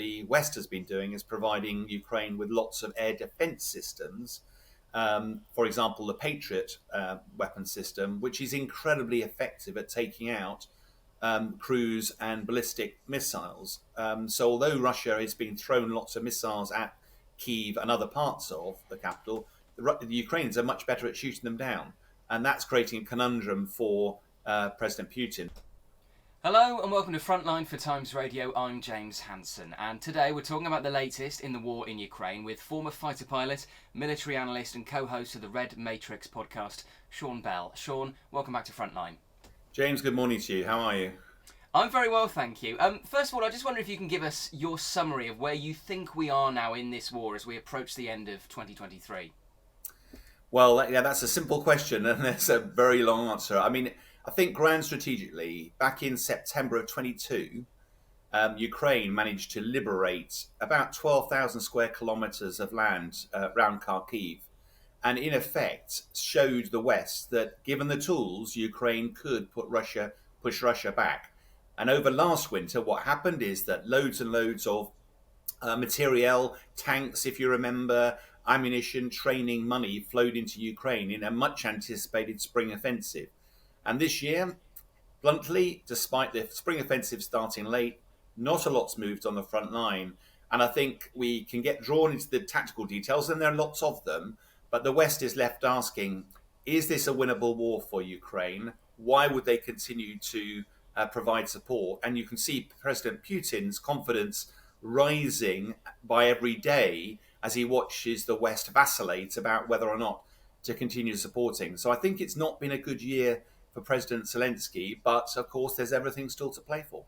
the West has been doing is providing Ukraine with lots of air defense systems. For example, the Patriot weapon system, which is incredibly effective at taking out cruise and ballistic missiles. So although Russia has been thrown lots of missiles at Kyiv and other parts of the capital, the Ukrainians are much better at shooting them down. And that's creating a conundrum for President Putin. Hello and welcome to Frontline for Times Radio. I'm James Hansen, and today we're talking about the latest in the war in Ukraine with former fighter pilot, military analyst and co-host of the Red Matrix podcast, Sean Bell. Sean, welcome back to Frontline. James, good morning to you. How are you? I'm very well, thank you. First of all, I just wonder if you can give us your summary of where you think we are now in this war as we approach the end of 2023. Well, yeah, that's a simple question, and there's a very long answer. I think grand strategically, back in September of 22, Ukraine managed to liberate about 12,000 square kilometers of land around Kharkiv, and in effect showed the West that given the tools, Ukraine could push Russia back. And over last winter, what happened is that loads and loads of materiel, tanks, if you remember, ammunition, training, money flowed into Ukraine in a much anticipated spring offensive. And this year, bluntly, despite the spring offensive starting late, not a lot's moved on the front line. And I think we can get drawn into the tactical details, and there are lots of them. But the West is left asking, is this a winnable war for Ukraine? Why would they continue to provide support? And you can see President Putin's confidence rising by every day as he watches the West vacillate about whether or not to continue supporting. So I think it's not been a good year for President Zelensky, but of course there's everything still to play for.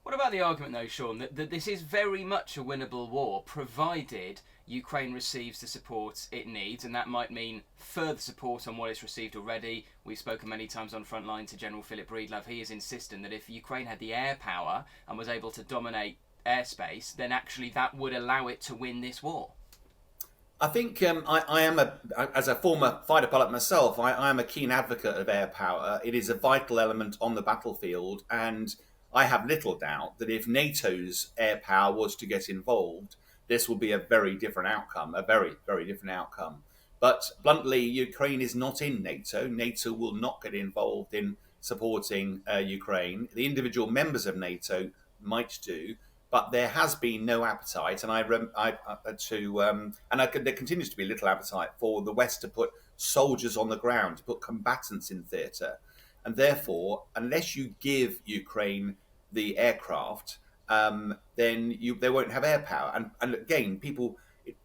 What about the argument though, Sean, that this is very much a winnable war, provided Ukraine receives the support it needs, and that might mean further support on what it's received already. We've spoken many times on Frontline to General Philip Breedlove. He is insisting that if Ukraine had the air power and was able to dominate airspace, then actually that would allow it to win this war. I think I am, as a former fighter pilot myself, I am a keen advocate of air power. It is a vital element on the battlefield, and I have little doubt that if NATO's air power was to get involved, this will be a very different outcome, a very, very different outcome. But bluntly, Ukraine is not in NATO. NATO will not get involved in supporting Ukraine. The individual members of NATO might do, but there has been no appetite, and there continues to be little appetite for the West to put soldiers on the ground, to put combatants in theatre, and therefore, unless you give Ukraine the aircraft, then they won't have air power. And again,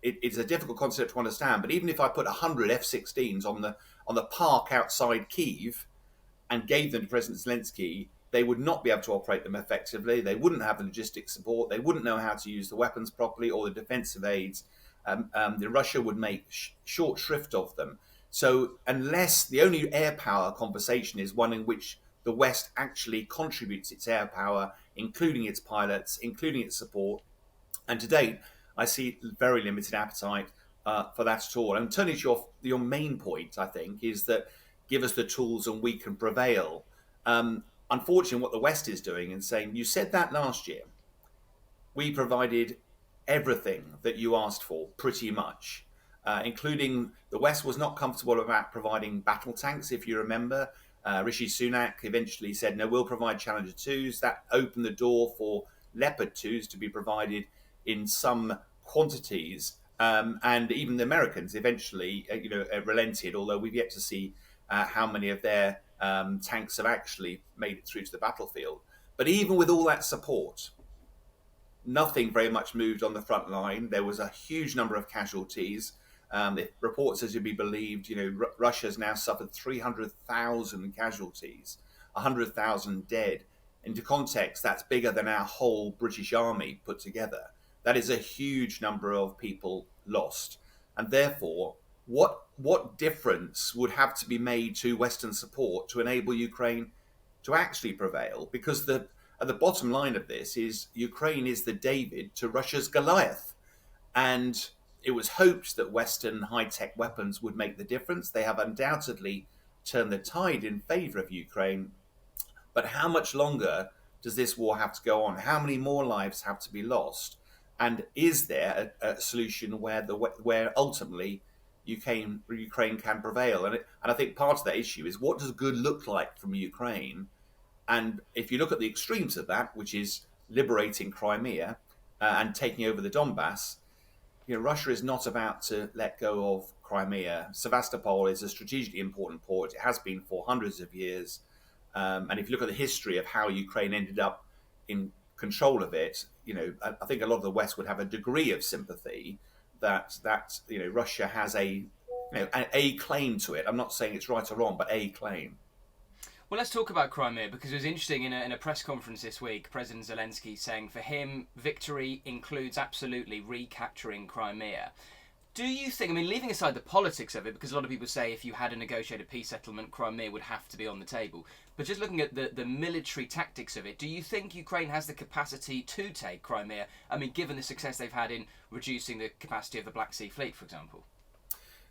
it's a difficult concept to understand. But even if I put 100 F-16s on the park outside Kyiv and gave them to President Zelensky, they would not be able to operate them effectively. They wouldn't have the logistics support. They wouldn't know how to use the weapons properly or the defensive aids. Russia would make short shrift of them. So unless the only air power conversation is one in which the West actually contributes its air power, including its pilots, including its support, and to date, I see very limited appetite for that at all. And turning to your main point, I think, is that give us the tools and we can prevail. Unfortunately, what the West is doing and saying, you said that last year. We provided everything that you asked for, pretty much, including the West was not comfortable about providing battle tanks, if you remember. Rishi Sunak eventually said, no, we'll provide Challenger 2s. That opened the door for Leopard 2s to be provided in some quantities. And even the Americans eventually relented, although we've yet to see how many of their tanks have actually made it through to the battlefield. But even with all that support, nothing very much moved on the front line. There was a huge number of casualties. If reports are to be believed, Russia's now suffered 300,000 casualties, 100,000 dead. Into context, that's bigger than our whole British army put together. That is a huge number of people lost. And therefore, what difference would have to be made to Western support to enable Ukraine to actually prevail? Because the bottom line of this is Ukraine is the David to Russia's Goliath. And it was hoped that Western high-tech weapons would make the difference. They have undoubtedly turned the tide in favour of Ukraine. But how much longer does this war have to go on? How many more lives have to be lost? And is there a solution where ultimately Ukraine can prevail? And I think part of that issue is, what does good look like from Ukraine? And if you look at the extremes of that, which is liberating Crimea and taking over the Donbass, Russia is not about to let go of Crimea. Sevastopol is a strategically important port. It has been for hundreds of years. And if you look at the history of how Ukraine ended up in control of it, I think a lot of the West would have a degree of sympathy that Russia has a claim to it. I'm not saying it's right or wrong, but a claim. Well, let's talk about Crimea, because it was interesting in a press conference this week, President Zelensky saying for him, victory includes absolutely recapturing Crimea. Do you think, leaving aside the politics of it, because a lot of people say if you had a negotiated peace settlement, Crimea would have to be on the table, but just looking at the military tactics of it, do you think Ukraine has the capacity to take Crimea? Given the success they've had in reducing the capacity of the Black Sea Fleet, for example.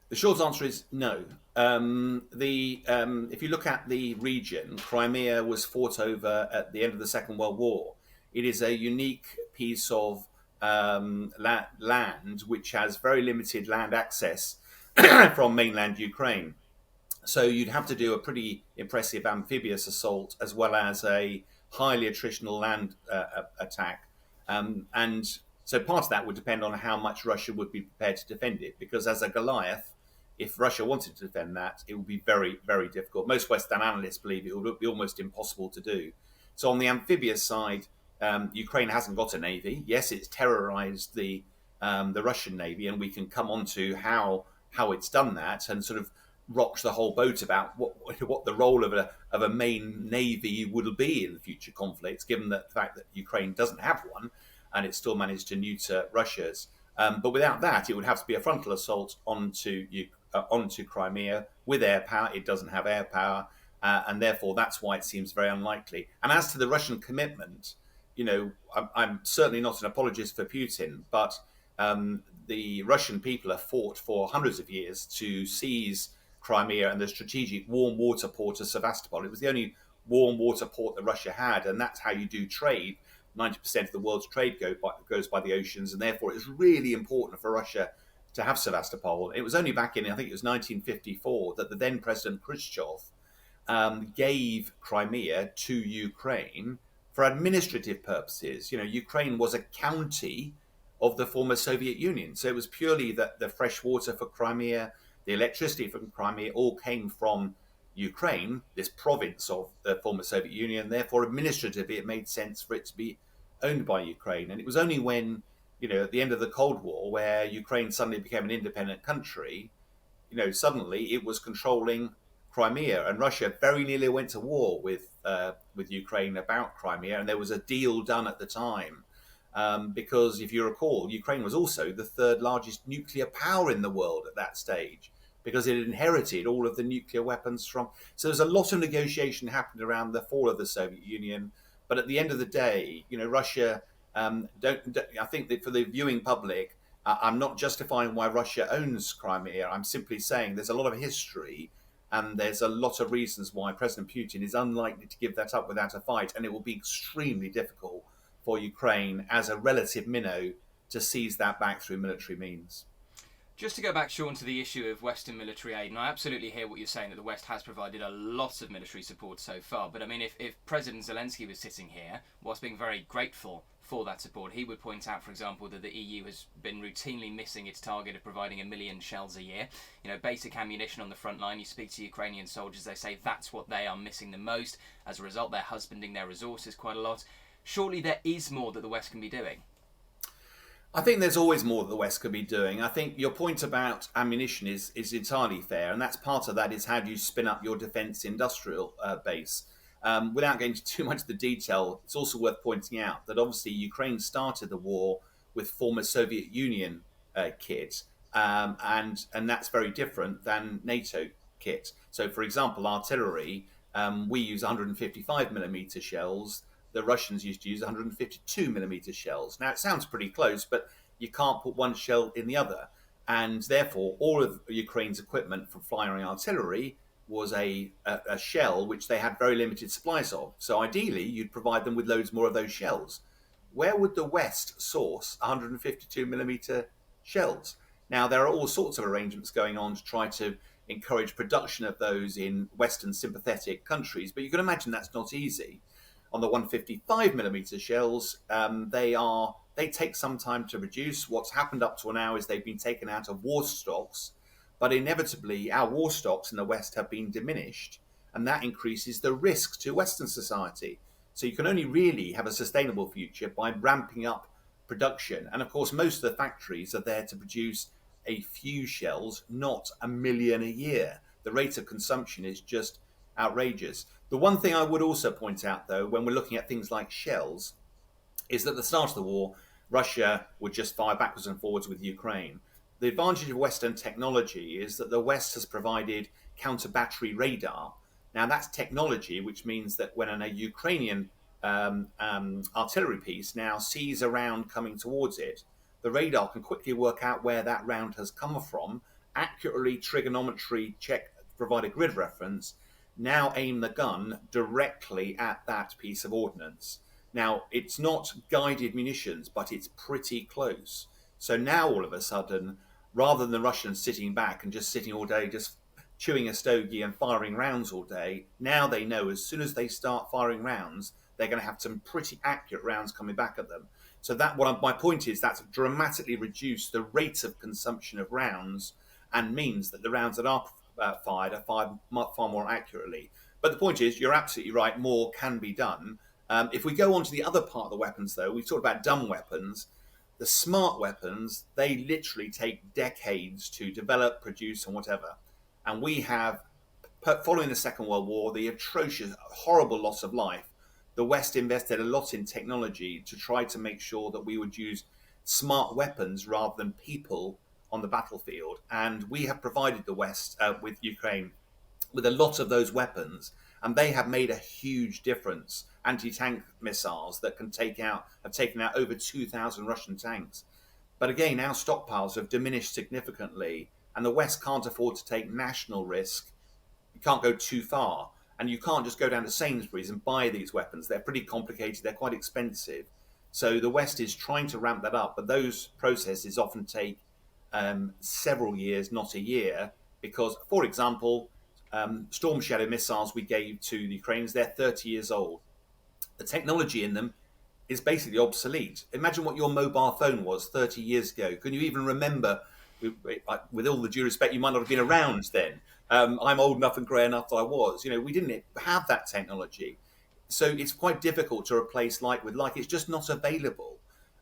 The short answer is no. If you look at the region, Crimea was fought over at the end of the Second World War. It is a unique piece of land which has very limited land access from mainland Ukraine. So you'd have to do a pretty impressive amphibious assault as well as a highly attritional land attack. And so part of that would depend on how much Russia would be prepared to defend it, because as a Goliath, if Russia wanted to defend that, it would be very, very difficult. Most Western analysts believe it would be almost impossible to do. So on the amphibious side, Ukraine hasn't got a navy. Yes, it's terrorized the Russian navy, and we can come on to how it's done that and sort of rocks the whole boat about what the role of a main navy would be in the future conflicts, given the fact that Ukraine doesn't have one and it still managed to neuter Russia's. But without that, it would have to be a frontal assault onto Crimea with air power. It doesn't have air power, and therefore that's why it seems very unlikely. And as to the Russian commitment, I'm certainly not an apologist for Putin, but the Russian people have fought for hundreds of years to seize Crimea and the strategic warm water port of Sevastopol. It was the only warm water port that Russia had, and that's how you do trade. 90% of the world's trade goes by the oceans, and therefore it's really important for Russia to have Sevastopol. It was only back in, I think it was 1954, that the then President Khrushchev gave Crimea to Ukraine for administrative purposes. Ukraine was a county of the former Soviet Union, so it was purely that the fresh water for Crimea, the electricity from Crimea, all came from Ukraine, this province of the former Soviet Union. Therefore, administratively, it made sense for it to be owned by Ukraine. And it was only when, at the end of the Cold War, where Ukraine suddenly became an independent country, suddenly it was controlling Crimea, and Russia very nearly went to war with Ukraine about Crimea, and there was a deal done at the time. Because if you recall, Ukraine was also the third largest nuclear power in the world at that stage, because it inherited all of the nuclear weapons from. So there's a lot of negotiation happened around the fall of the Soviet Union. But at the end of the day, Russia don't. I think that for the viewing public, I'm not justifying why Russia owns Crimea. I'm simply saying there's a lot of history, and there's a lot of reasons why President Putin is unlikely to give that up without a fight, and it will be extremely difficult for Ukraine as a relative minnow to seize that back through military means. Just to go back, Sean, to the issue of Western military aid, and I absolutely hear what you're saying, that the West has provided a lot of military support so far. But if President Zelensky was sitting here, whilst being very grateful for that support, he would point out, for example, that the EU has been routinely missing its target of providing 1 million shells a year. Basic ammunition on the front line. You speak to Ukrainian soldiers, they say that's what they are missing the most. As a result, they're husbanding their resources quite a lot. Surely there is more that the West can be doing. I think there's always more that the West could be doing. I think your point about ammunition is entirely fair, and that's part of that is how do you spin up your defence industrial base. Without going into too much of the detail, it's also worth pointing out that obviously Ukraine started the war with former Soviet Union kit, and that's very different than NATO kit. So, for example, artillery, we use 155 millimeter shells. The Russians used to use 152 millimeter shells. Now, it sounds pretty close, but you can't put one shell in the other. And therefore, all of Ukraine's equipment for firing artillery was a shell which they had very limited supplies of. So ideally, you'd provide them with loads more of those shells. where would the West source 152 millimeter shells? Now, there are all sorts of arrangements going on to try to encourage production of those in Western sympathetic countries, but you can imagine that's not easy. On the 155 millimeter shells, they take some time to produce. What's happened up to now is they've been taken out of war stocks, but inevitably our war stocks in the West have been diminished, and that increases the risk to Western society. So you can only really have a sustainable future by ramping up production. And of course, most of the factories are there to produce a few shells, not a million a year. The rate of consumption is just outrageous. The one thing I would also point out, though, when we're looking at things like shells, is that at the start of the war, Russia would just fire backwards and forwards with Ukraine. The advantage of Western technology is that the West has provided counter battery radar. Now, that's technology, which means that when a Ukrainian artillery piece now sees a round coming towards it, the radar can quickly work out where that round has come from, accurately trigonometry check, provide a grid reference, now aim the gun directly at that piece of ordnance. Now, it's not guided munitions, but it's pretty close. So now all of a sudden, rather than the Russians sitting back and just sitting all day, just chewing a stogie and firing rounds all day, now they know as soon as they start firing rounds, they're going to have some pretty accurate rounds coming back at them. So my point is that's dramatically reduced the rate of consumption of rounds and means that the rounds that are fired are fired far more accurately. But the point is, you're absolutely right, more can be done. If we go on to the other part of the weapons, though, we talked about dumb weapons. The smart weapons, they literally take decades to develop, produce, and whatever. And we have, following the Second World War, the atrocious, horrible loss of life, the West invested a lot in technology to try to make sure that we would use smart weapons rather than people on the battlefield. And we have provided the West with Ukraine with a lot of those weapons, and they have made a huge difference. Anti-tank missiles that have taken out over 2,000 Russian tanks. But again, our stockpiles have diminished significantly, and the West can't afford to take national risk. You can't go too far, and you can't just go down to Sainsbury's and buy these weapons. They're pretty complicated, they're quite expensive. So the West is trying to ramp that up, but those processes often take several years, not a year, because, for example, Storm Shadow missiles we gave to the Ukrainians, they're 30 years old. The technology in them is basically obsolete. Imagine what your mobile phone was 30 years ago. Can you even remember, with all the due respect, you might not have been around then. I'm old enough and grey enough that I was. We didn't have that technology. So it's quite difficult to replace like with like. It's just not available.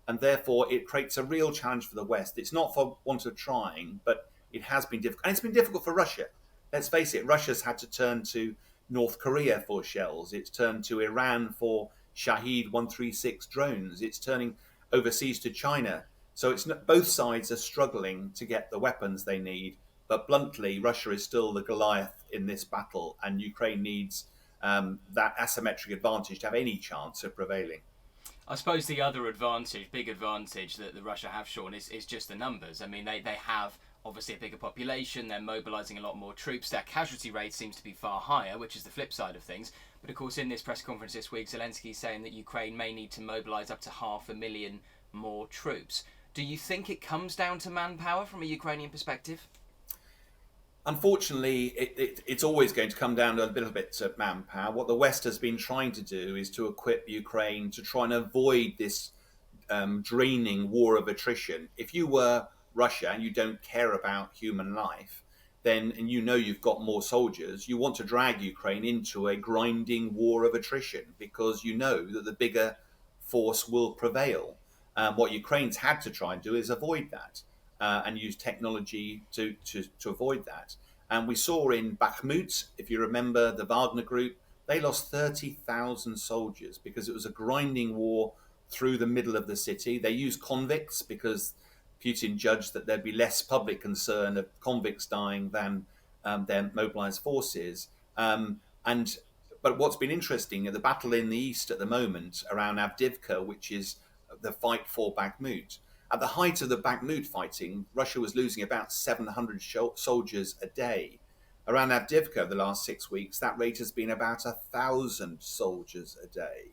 And therefore, it creates a real challenge for the West. It's not for want of trying, but it has been difficult. And it's been difficult for Russia. Let's face it, Russia's had to turn to North Korea for shells. It's turned to Iran for Shahed 136 drones. It's turning overseas to China. So both sides are struggling to get the weapons they need. But bluntly, Russia is still the Goliath in this battle, and Ukraine needs that asymmetric advantage to have any chance of prevailing. I suppose the other big advantage that the Russia have shown is just the numbers. I mean, they have obviously a bigger population, they're mobilising a lot more troops, their casualty rate seems to be far higher, which is the flip side of things. But of course, in this press conference this week, Zelensky is saying that Ukraine may need to mobilise up to 500,000 more troops. Do you think it comes down to manpower from a Ukrainian perspective? Unfortunately, it's always going to come down to a little bit to manpower. What the West has been trying to do is to equip Ukraine to try and avoid this draining war of attrition. If you were Russia and you don't care about human life, then, and you've got more soldiers, you want to drag Ukraine into a grinding war of attrition because you know that the bigger force will prevail. What Ukraine's had to try and do is avoid that. And use technology to avoid that. And we saw in Bakhmut, if you remember, the Wagner group, they lost 30,000 soldiers because it was a grinding war through the middle of the city. They used convicts because Putin judged that there'd be less public concern of convicts dying than their mobilized forces. But what's been interesting, the battle in the east at the moment around Avdiivka, which is the fight for Bakhmut, at the height of the Bakhmut fighting, Russia was losing about 700 soldiers a day. Around Avdiivka, the last 6 weeks, that rate has been about 1,000 soldiers a day,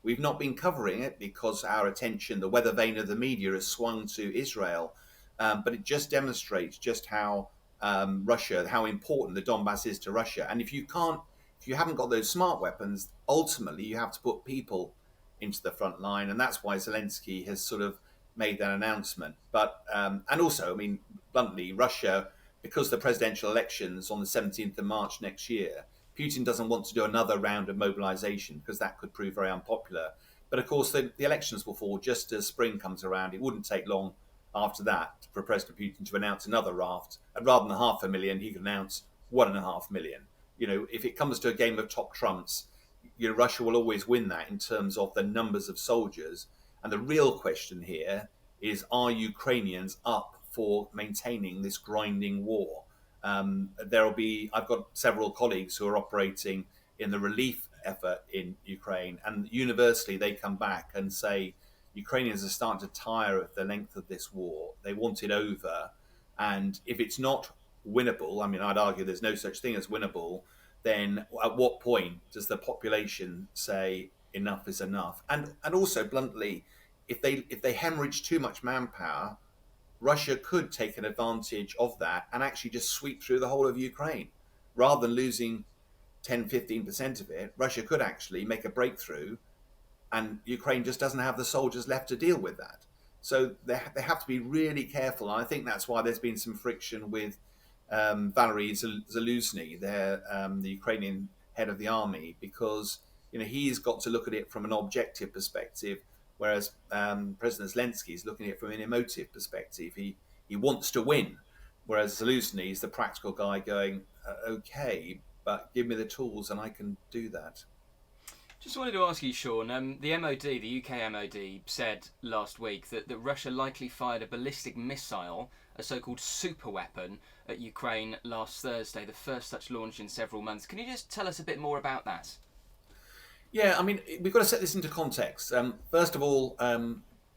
We've not been covering it because our attention, the weather vane of the media, has swung to Israel. But it just demonstrates just how Russia, how important the Donbass is to Russia. And if you haven't got those smart weapons, ultimately you have to put people into the front line, and that's why Zelensky has sort of made that announcement. But and also, I mean, bluntly, Russia, because the presidential elections on the 17th of March next year, Putin doesn't want to do another round of mobilization because that could prove very unpopular. But of course, the elections will fall just as spring comes around. It wouldn't take long after that for President Putin to announce another raft. And rather than 500,000, he could announce 1.5 million. You know, if it comes to a game of top trumps, you know, Russia will always win that in terms of the numbers of soldiers. And the real question here is, are Ukrainians up for maintaining this grinding war? I've got several colleagues who are operating in the relief effort in Ukraine, and universally they come back and say Ukrainians are starting to tire of the length of this war. They want it over. And if it's not winnable, I mean, I'd argue there's no such thing as winnable, then at what point does the population say enough is enough? And also bluntly, if they hemorrhage too much manpower, Russia could take an advantage of that and actually just sweep through the whole of Ukraine. Rather than losing 10-15% of it, Russia could actually make a breakthrough, and Ukraine just doesn't have the soldiers left to deal with that. So they have to be really careful. And I think that's why there's been some friction with Valery Zaluzhny, the Ukrainian head of the army, because you know he's got to look at it from an objective perspective, whereas President Zelensky is looking at it from an emotive perspective. He wants to win, whereas Zaluzhny is the practical guy going, okay, but give me the tools and I can do that. Just wanted to ask you, Sean, the MOD, the UK MOD, said last week that Russia likely fired a ballistic missile, a so-called super weapon, at Ukraine last Thursday, the first such launch in several months. Can you just tell us a bit more about that? Yeah, I mean, we've got to set this into context. First of all,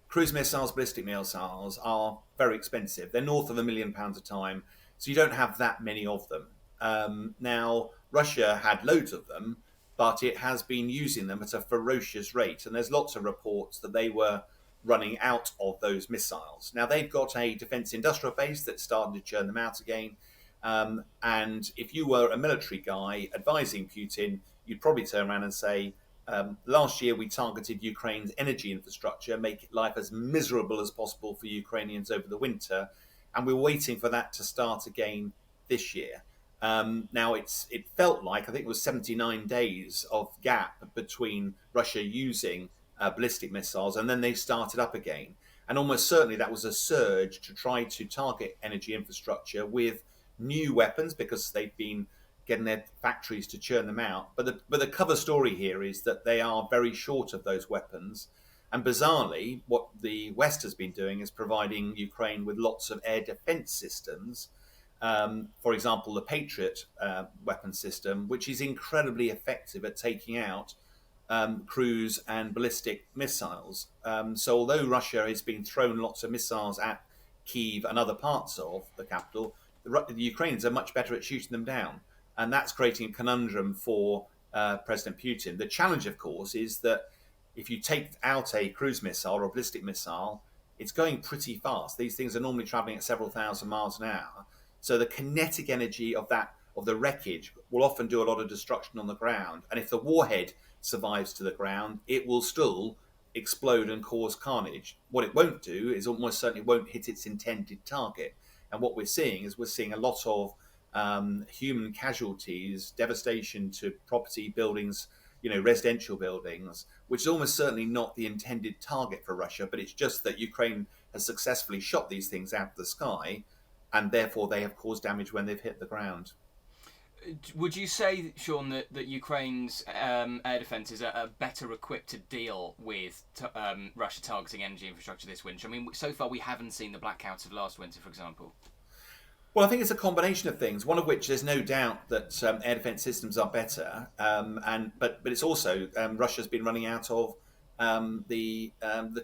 cruise missiles, ballistic missiles are very expensive. They're north of £1 million a time, so you don't have that many of them. Now, Russia had loads of them, but it has been using them at a ferocious rate. And there's lots of reports that they were running out of those missiles. Now, they've got a defence industrial base that's starting to churn them out again. And if you were a military guy advising Putin, you'd probably turn around and say, last year we targeted Ukraine's energy infrastructure, make life as miserable as possible for Ukrainians over the winter. And we're waiting for that to start again this year. Now, it felt like, I think it was 79 days of gap between Russia using ballistic missiles, and then they started up again. And almost certainly that was a surge to try to target energy infrastructure with new weapons because they've been getting their factories to churn them out. But the cover story here is that they are very short of those weapons. And bizarrely, what the West has been doing is providing Ukraine with lots of air defense systems. For example, the Patriot weapon system, which is incredibly effective at taking out cruise and ballistic missiles. So although Russia has been thrown lots of missiles at Kyiv and other parts of the capital, the Ukrainians are much better at shooting them down. And that's creating a conundrum for President Putin. The challenge, of course, is that if you take out a cruise missile or a ballistic missile, it's going pretty fast. These things are normally traveling at several thousand miles an hour. So the kinetic energy of the wreckage will often do a lot of destruction on the ground. And if the warhead survives to the ground, it will still explode and cause carnage. What it won't do is almost certainly won't hit its intended target. And what we're seeing is a lot of human casualties, devastation to property, buildings, residential buildings, which is almost certainly not the intended target for Russia. But it's just that Ukraine has successfully shot these things out of the sky, and therefore they have caused damage when they've hit the ground. Would you say, Sean, that Ukraine's air defences are better equipped to deal with Russia targeting energy infrastructure this winter? I mean, so far we haven't seen the blackouts of last winter, for example. Well, I think it's a combination of things. One of which there's no doubt that air defence systems are better, but it's also Russia's been running out of the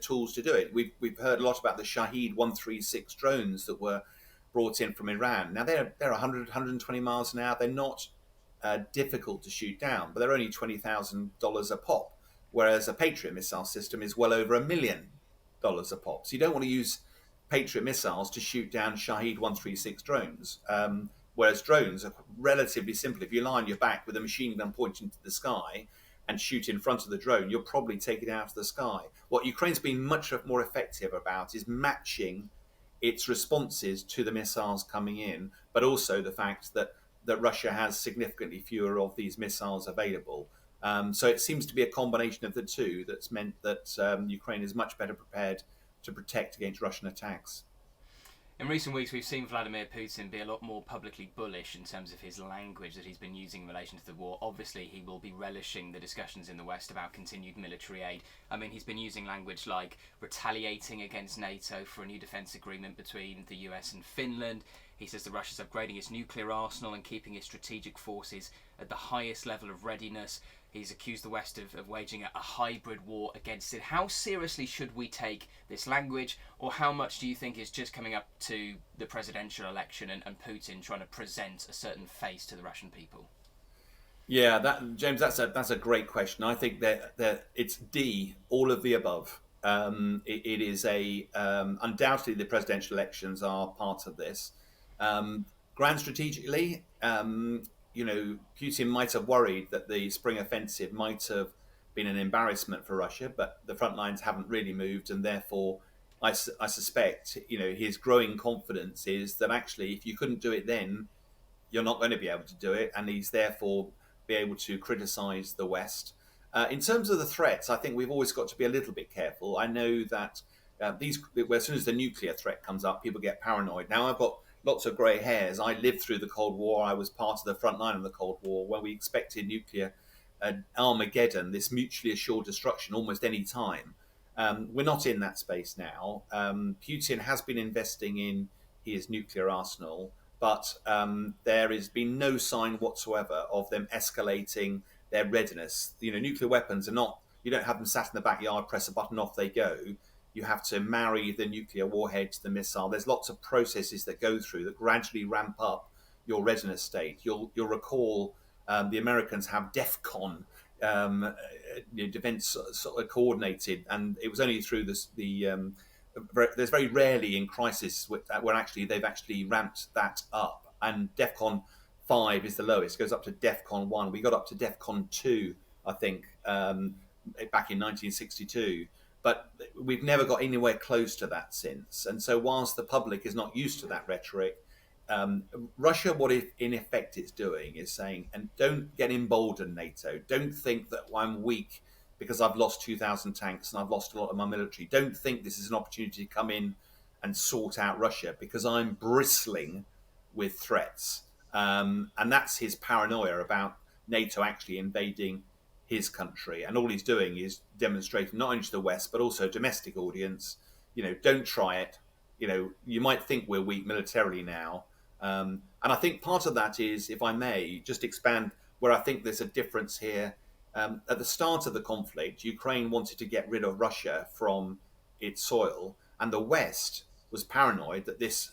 tools to do it. We've heard a lot about the Shahed 136 drones that were brought in from Iran. Now they're 100, 120 miles an hour. They're not difficult to shoot down, but they're only $20,000 a pop. whereas a Patriot missile system is well over $1 million a pop. So you don't want to use Patriot missiles to shoot down Shahed 136 drones. Whereas drones are relatively simple. If you lie on your back with a machine gun pointing to the sky and shoot in front of the drone, you'll probably take it out of the sky. What Ukraine's been much more effective about is matching its responses to the missiles coming in, but also the fact that Russia has significantly fewer of these missiles available. So it seems to be a combination of the two that's meant that Ukraine is much better prepared to protect against Russian attacks. In recent weeks, we've seen Vladimir Putin be a lot more publicly bullish in terms of his language that he's been using in relation to the war. Obviously, he will be relishing the discussions in the West about continued military aid. I mean, he's been using language like retaliating against NATO for a new defence agreement between the US and Finland. He says that Russia's upgrading its nuclear arsenal and keeping its strategic forces at the highest level of readiness. He's accused the West of waging a hybrid war against it. How seriously should we take this language, or how much do you think is just coming up to the presidential election and Putin trying to present a certain face to the Russian people? Yeah, James, that's a great question. I think that it's D, all of the above. It is undoubtedly the presidential elections are part of this. Grand strategically, Putin might have worried that the spring offensive might have been an embarrassment for Russia, but the front lines haven't really moved, and therefore, I suspect, his growing confidence is that actually, if you couldn't do it then, you're not going to be able to do it, and he's therefore be able to criticise the West. In terms of the threats, I think we've always got to be a little bit careful. I know that as soon as the nuclear threat comes up, people get paranoid. Now, I've got lots of grey hairs. I lived through the Cold War. I was part of the front line of the Cold War, where we expected nuclear Armageddon, this mutually assured destruction, almost any time. We're not in that space now. Putin has been investing in his nuclear arsenal, but there has been no sign whatsoever of them escalating their readiness. Nuclear weapons are not, you don't have them sat in the backyard, press a button, off they go. You have to marry the nuclear warhead to the missile. There's lots of processes that go through that gradually ramp up your readiness state. You'll recall the Americans have DEFCON, defense sort of coordinated, and it was only through there's very rarely in crisis where actually they've actually ramped that up, and DEFCON 5 is the lowest. It goes up to DEFCON 1. We got up to DEFCON 2, I think, back in 1962. But we've never got anywhere close to that since. And so whilst the public is not used to that rhetoric, Russia, what in effect it's doing is saying, and don't get emboldened, NATO. Don't think that I'm weak because I've lost 2,000 tanks and I've lost a lot of my military. Don't think this is an opportunity to come in and sort out Russia, because I'm bristling with threats. And that's his paranoia about NATO actually invading his country, and all he's doing is demonstrating not only to the West but also domestic audience, don't try it. You might think we're weak militarily now, and I think part of that is, if I may just expand where I think there's a difference here. At the start of the conflict, Ukraine wanted to get rid of Russia from its soil, and the West was paranoid that this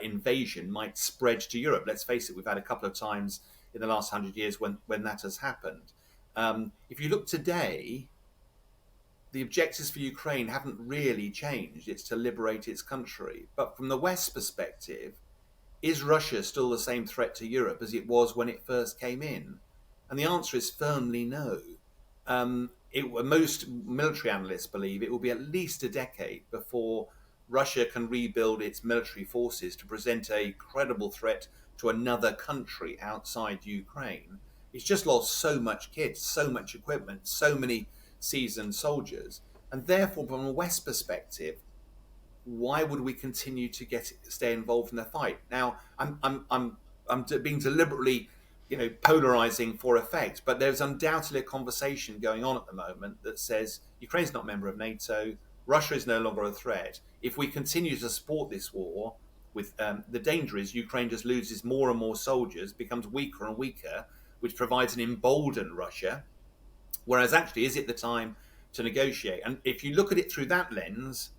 invasion might spread to Europe. Let's face it, we've had a couple of times in the last 100 years when that has happened. If you look today, the objectives for Ukraine haven't really changed. It's to liberate its country. But from the West's perspective, is Russia still the same threat to Europe as it was when it first came in? And the answer is firmly no. Most military analysts believe it will be at least a decade before Russia can rebuild its military forces to present a credible threat to another country outside Ukraine. It's just lost so much kit, so much equipment, so many seasoned soldiers, and therefore, from a West perspective, why would we continue to stay involved in the fight? Now, I'm being deliberately, polarizing for effect, but there's undoubtedly a conversation going on at the moment that says Ukraine's not a member of NATO, Russia is no longer a threat. If we continue to support this war, the danger is Ukraine just loses more and more soldiers, becomes weaker and weaker, which provides an emboldened Russia, whereas actually, is it the time to negotiate? And if you look at it through that lens,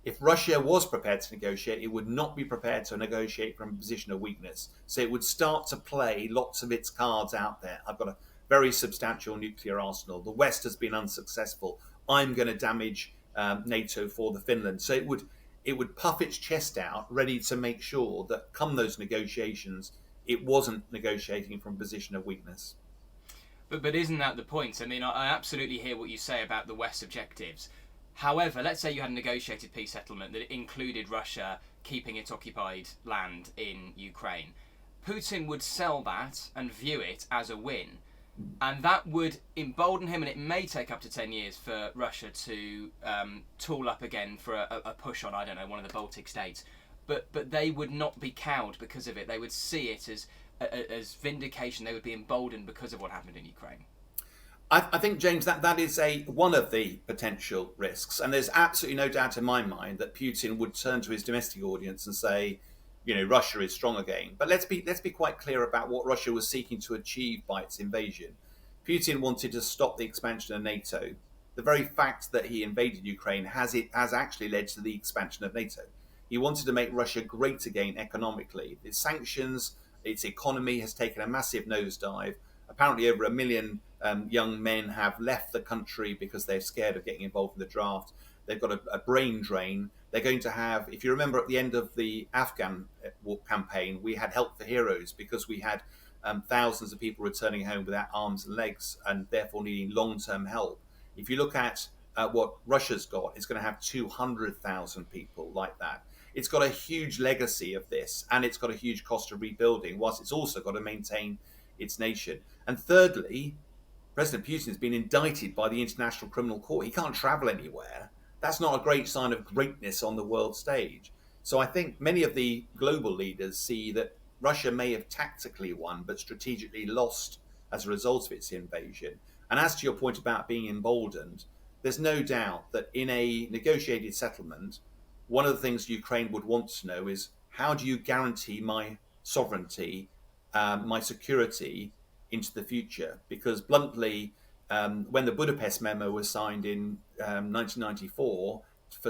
if Russia was prepared to negotiate, it would not be prepared to negotiate from a position of weakness. So it would start to play lots of its cards out there. I've got very substantial nuclear arsenal. The West has been unsuccessful. I'm going to damage NATO for the Finland. So it would puff its chest out, ready to make sure that come those negotiations, it wasn't negotiating from a position of weakness. But isn't that the point? I mean, I absolutely hear what you say about the West's objectives. However, let's say you had a negotiated peace settlement that included Russia keeping its occupied land in Ukraine. Putin would sell that and view it as a win. And that would embolden him, and it may take up to 10 years for Russia to tool up again for a push on, I don't know, one of the Baltic states. But they would not be cowed because of it. They would see it as vindication. They would be emboldened because of what happened in Ukraine. I think, James, that is one of the potential risks, and there's absolutely no doubt in my mind that Putin would turn to his domestic audience and say, Russia is strong again. But let's be quite clear about what Russia was seeking to achieve by its invasion. Putin wanted to stop the expansion of NATO. The very fact that he invaded Ukraine has actually led to the expansion of NATO. He wanted to make Russia great again economically. Its sanctions, its economy has taken a massive nosedive. Apparently, over 1 million young men have left the country because they're scared of getting involved in the draft. They've got a brain drain. They're going to have, if you remember at the end of the Afghan war campaign, we had help for heroes because we had thousands of people returning home without arms and legs and therefore needing long-term help. If you look at what Russia's got, it's going to have 200,000 people like that. It's got a huge legacy of this, and it's got a huge cost of rebuilding, whilst it's also got to maintain its nation. And thirdly, President Putin has been indicted by the International Criminal Court. He can't travel anywhere. That's not a great sign of greatness on the world stage. So I think many of the global leaders see that Russia may have tactically won, but strategically lost as a result of its invasion. And as to your point about being emboldened, there's no doubt that in a negotiated settlement, one of the things Ukraine would want to know is how do you guarantee my sovereignty, my security into the future? Because bluntly, when the Budapest Memo was signed in 1994,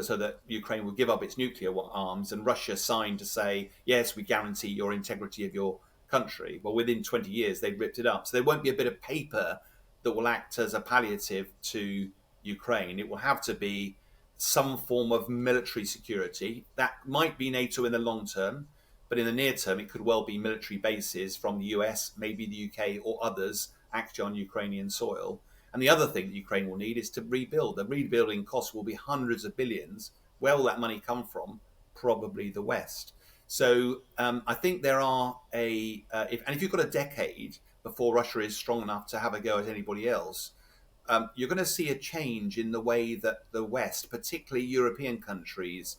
so that Ukraine would give up its nuclear arms, and Russia signed to say, yes, we guarantee your integrity of your country. Well, within 20 years, they ripped it up. So there won't be a bit of paper that will act as a palliative to Ukraine. It will have to be some form of military security. That might be NATO in the long term, but in the near term, it could well be military bases from the US, maybe the UK or others actually on Ukrainian soil. And the other thing that Ukraine will need is to rebuild. The rebuilding costs will be hundreds of billions. Where will that money come from? Probably the West. So I think there are if you've got a decade before Russia is strong enough to have a go at anybody else, you're going to see a change in the way that the West, particularly European countries,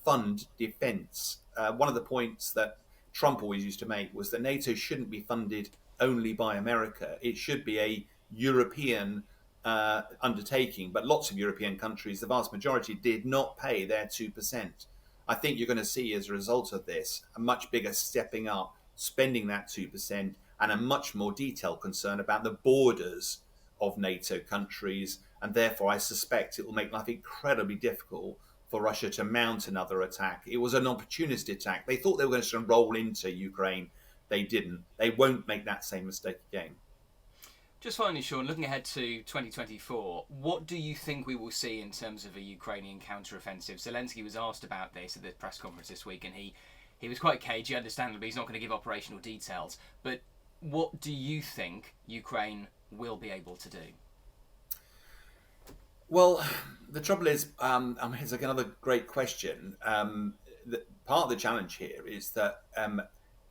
fund defence. One of the points that Trump always used to make was that NATO shouldn't be funded only by America. It should be a European undertaking, but lots of European countries, the vast majority, did not pay their 2%. I think you're going to see, as a result of this, a much bigger stepping up, spending that 2%, and a much more detailed concern about the borders of NATO countries. And therefore, I suspect it will make life incredibly difficult for Russia to mount another attack. It was an opportunist attack. They thought they were going to roll into Ukraine. They didn't. They won't make that same mistake again. Just finally, Sean, looking ahead to 2024, what do you think we will see in terms of a Ukrainian counteroffensive? Zelensky was asked about this at the press conference this week, and he was quite cagey, understandably. He's not going to give operational details. But what do you think Ukraine will be able to do? Well, the trouble is, it's like another great question. Part of the challenge here is that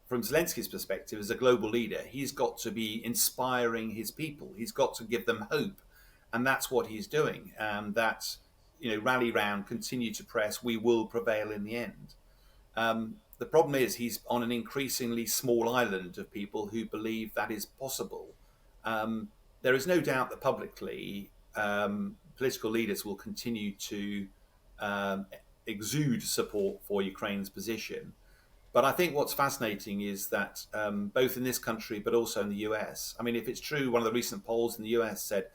from Zelensky's perspective, as a global leader, he's got to be inspiring his people. He's got to give them hope, and that's what he's doing. Rally round, continue to press. We will prevail in the end. The problem is he's on an increasingly small island of people who believe that is possible. There is no doubt that publicly, political leaders will continue to exude support for Ukraine's position. But I think what's fascinating is that both in this country, but also in the US, I mean, if it's true, one of the recent polls in the US said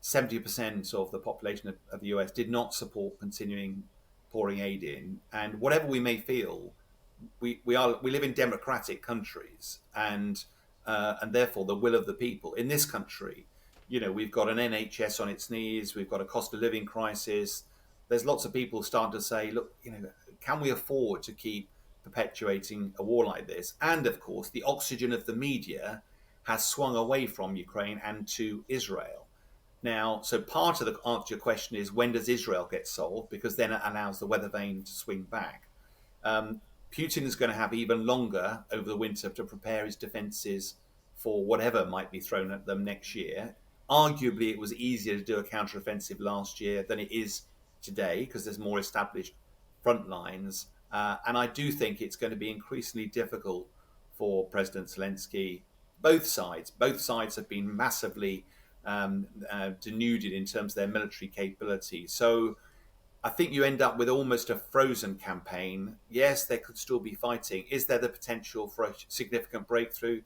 70% of the population of the US did not support continuing pouring aid in. And whatever we may feel, we live in democratic countries, and and therefore the will of the people in this country. We've got an NHS on its knees. We've got a cost of living crisis. There's lots of people starting to say, look, can we afford to keep perpetuating a war like this? And of course, the oxygen of the media has swung away from Ukraine and to Israel. Now, so part of the answer to your question is, when does Israel get solved? Because then it allows the weather vane to swing back. Putin is going to have even longer over the winter to prepare his defences for whatever might be thrown at them next year. Arguably, it was easier to do a counteroffensive last year than it is today because there's more established front lines. And I do think it's going to be increasingly difficult for President Zelensky. Both sides have been massively denuded in terms of their military capability. So I think you end up with almost a frozen campaign. Yes, there could still be fighting. Is there the potential for a significant breakthrough?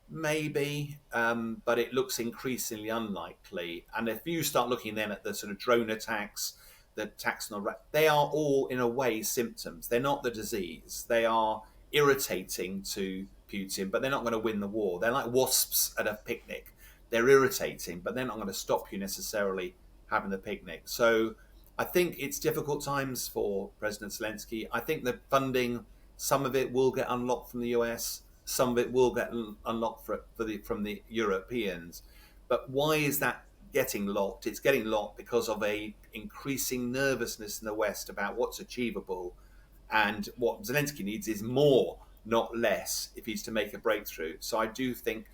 Maybe, but it looks increasingly unlikely. And if you start looking then at the sort of drone attacks, the attacks on the they are all in a way symptoms. They're not the disease. They are irritating to Putin, but they're not going to win the war. They're like wasps at a picnic. They're irritating, but they're not going to stop you necessarily having the picnic. So I think it's difficult times for President Zelensky. I think the funding, some of it will get unlocked from the US, some of it will get unlocked from the Europeans. But why is that getting locked? It's getting locked because of a increasing nervousness in the West about what's achievable, and what Zelensky needs is more, not less, if he's to make a breakthrough. So I do think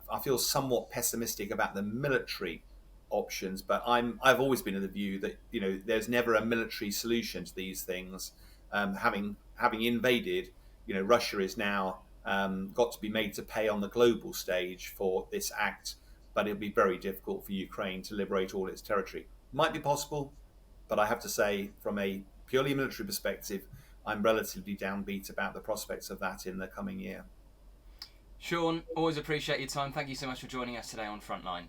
I feel somewhat pessimistic about the military options, but I've always been of the view that there's never a military solution to these things. Having invaded, Russia is now got to be made to pay on the global stage for this act, but it'll be very difficult for Ukraine to liberate all its territory. Might be possible, but I have to say, from a purely military perspective, I'm relatively downbeat about the prospects of that in the coming year. Sean, always appreciate your time. Thank you so much for joining us today on Frontline.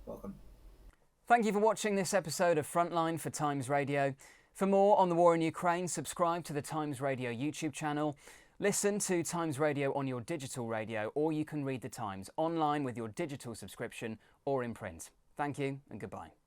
Welcome. Thank you for watching this episode of Frontline for Times Radio. For more on the war in Ukraine, subscribe to the Times Radio YouTube channel. Listen to Times Radio on your digital radio, or you can read the Times online with your digital subscription or in print. Thank you and goodbye.